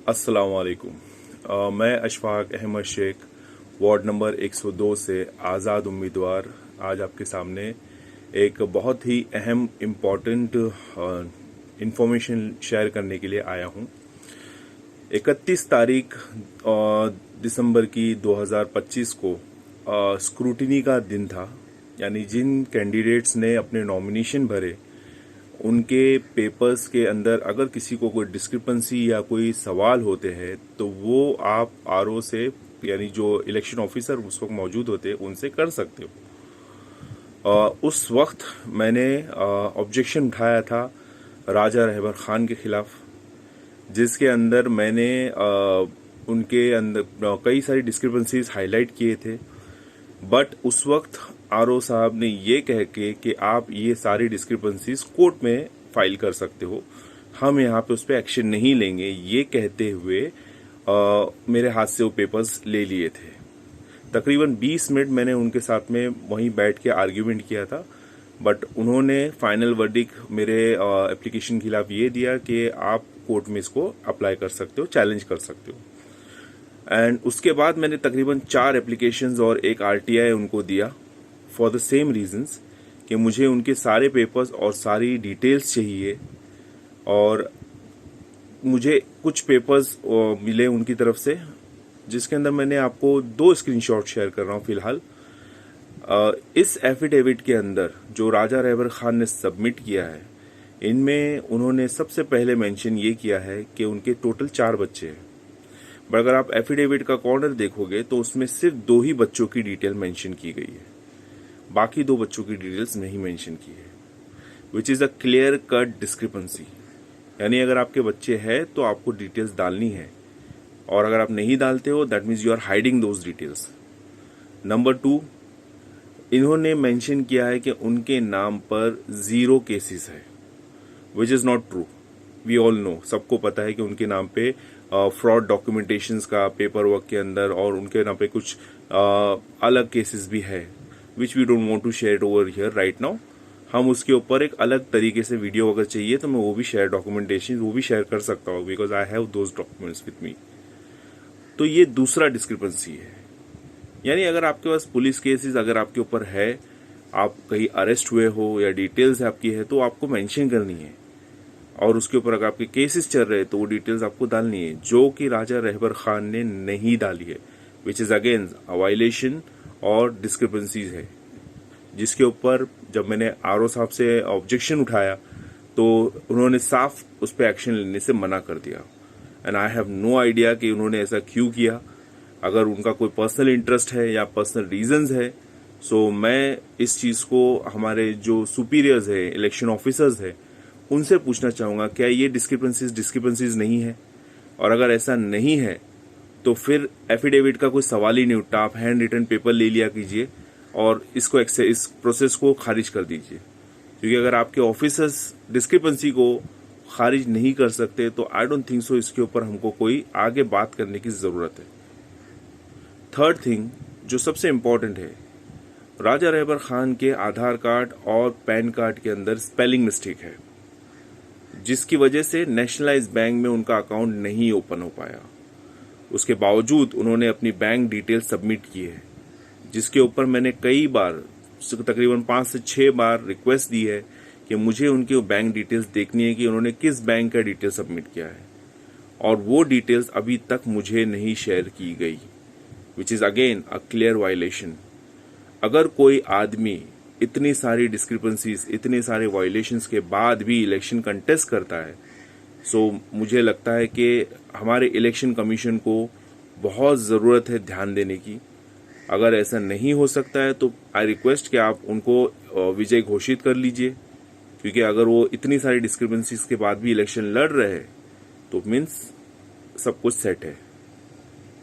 अस्सलाम वालेकुम। मैं अशफाक अहमद शेख, वार्ड नंबर 102 से आज़ाद उम्मीदवार आज आपके सामने एक बहुत ही अहम इम्पॉर्टेंट इंफॉर्मेशन शेयर करने के लिए आया हूं। 31 तारीख दिसंबर की 2025 को स्क्रूटिनी का दिन था, यानी जिन कैंडिडेट्स ने अपने नॉमिनेशन भरे उनके पेपर्स के अंदर अगर किसी को कोई डिस्क्रिपेंसी या कोई सवाल होते हैं तो वो आप आरओ से, यानी जो इलेक्शन ऑफिसर उस वक्त मौजूद होते हैं, उनसे कर सकते हो। उस वक्त मैंने ऑब्जेक्शन उठाया था राजा रहबर खान के खिलाफ, जिसके अंदर मैंने उनके अंदर कई सारी डिस्क्रिपेंसीज हाईलाइट किए थे। बट उस वक्त आरओ साहब ने ये कह के कि आप ये सारी डिस्क्रिपेंसीज कोर्ट में फाइल कर सकते हो, हम यहाँ पे उस पर एक्शन नहीं लेंगे, ये कहते हुए मेरे हाथ से वो पेपर्स ले लिए थे। तकरीबन 20 मिनट मैंने उनके साथ में वहीं बैठ के आर्ग्यूमेंट किया था, बट उन्होंने फाइनल वर्डिक्ट मेरे एप्लीकेशन के खिलाफ ये दिया कि आप कोर्ट में इसको अप्लाई कर सकते हो, चैलेंज कर सकते हो। एंड उसके बाद मैंने तकरीबन 4 एप्लीकेशंस और एक आरटीआई उनको दिया फॉर द सेम रीजंस कि मुझे उनके सारे पेपर्स और सारी डिटेल्स चाहिए। और मुझे कुछ पेपर्स मिले उनकी तरफ से, जिसके अंदर मैंने आपको 2 स्क्रीनशॉट शेयर कर रहा हूं फिलहाल। इस एफिडेविट के अंदर जो राजा रहबर खान ने सबमिट किया है, इनमें उन्होंने सबसे पहले मेंशन ये किया है कि उनके टोटल 4 बच्चे हैं। बट अगर आप एफिडेविट का कॉर्नर देखोगे तो उसमें सिर्फ 2 ही बच्चों की डिटेल मेंशन की गई है, बाकी 2 बच्चों की डिटेल्स नहीं मेंशन की है, which is a clear cut discrepancy. यानी अगर आपके बच्चे हैं तो आपको डिटेल्स डालनी है, और अगर आप नहीं डालते हो that means you are hiding those details. Number 2, इन्होंने मेंशन किया है कि उनके नाम पर 0 केसेस है, which is not true. We all know, सबको पता है कि उनके नाम पे फ्रॉड डॉक्यूमेंटेशंस का पेपर वर्क के अंदर और उनके नाम पे कुछ अलग केसेस भी है, which we don't want to share it over here right now. हम उसके ऊपर एक अलग तरीके से वीडियो अगर चाहिए तो मैं वो भी शेयर डॉक्यूमेंटेशन वो भी शेयर कर सकता हूँ, because I have those documents with me. तो ये दूसरा डिस्क्रिपेंसी है। यानी अगर आपके पास पुलिस केसेस अगर आपके ऊपर है, आप कहीं अरेस्ट हुए हो या डिटेल्स आपकी है, तो आपको मेंशन करनी है, और उसके ऊपर अगर आपके केसेस चल रहे हैं तो वो डिटेल्स आपको डालनी है, जो कि राजा रहबर खान ने नहीं डाली है, which is again a violation और डिस्क्रिपेंसीज है, जिसके ऊपर जब मैंने आरओ साहब से ऑब्जेक्शन उठाया तो उन्होंने साफ उस पर एक्शन लेने से मना कर दिया। And I have no idea कि उन्होंने ऐसा क्यों किया। अगर उनका कोई पर्सनल इंटरेस्ट है या पर्सनल रीजंस है, सो मैं इस चीज को हमारे जो सुपीरियर्स है, इलेक्शन ऑफिसर्स है, उनसे पूछना चाहूंगा क्या ये डिस्क्रिपेंसीज नहीं है। और अगर ऐसा नहीं है तो फिर एफिडेविट का कोई सवाल ही नहीं उठता, आप हैंड रिटन पेपर ले लिया कीजिए और इसको इस प्रोसेस को खारिज कर दीजिए। क्योंकि अगर आपके ऑफिसर्स डिस्क्रिपेंसी को खारिज नहीं कर सकते तो आई डोंट थिंक सो इसके ऊपर हमको कोई आगे बात करने की जरूरत है। थर्ड थिंग जो सबसे इंपॉर्टेंट है, राजा रहबर खान के आधार कार्ड और पैन कार्ड के अंदर स्पेलिंग मिस्टेक है, जिसकी वजह से नेशनलाइज बैंक में उनका अकाउंट नहीं ओपन हो पाया। उसके बावजूद उन्होंने अपनी बैंक डिटेल सबमिट की है, जिसके ऊपर मैंने कई बार, तकरीबन 5 से 6 बार रिक्वेस्ट दी है कि मुझे उनकी बैंक डिटेल्स देखनी है कि उन्होंने किस बैंक का डिटेल सबमिट किया है, और वो डिटेल्स अभी तक मुझे नहीं शेयर की गई, which is again a clear violation. अगर कोई आदमी इतनी सारी डिस्क्रिपेंसीज, इतने सारे वायलेशंस के बाद भी इलेक्शन कंटेस्ट करता है, सो मुझे लगता है कि हमारे इलेक्शन कमीशन को बहुत ज़रूरत है ध्यान देने की। अगर ऐसा नहीं हो सकता है तो आई रिक्वेस्ट कि आप उनको विजय घोषित कर लीजिए, क्योंकि अगर वो इतनी सारी डिस्क्रिपेंसीज के बाद भी इलेक्शन लड़ रहे हैं तो मीन्स सब कुछ सेट है।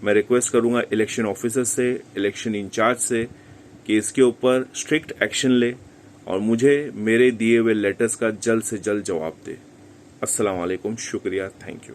मैं रिक्वेस्ट करूंगा इलेक्शन ऑफिसर से, इलेक्शन इंचार्ज से कि इसके ऊपर स्ट्रिक्ट एक्शन ले और मुझे मेरे दिए हुए लेटर्स का जल्द से जल्द जवाब दे। अस्सलाम वालेकुम, शुक्रिया, थैंक यू।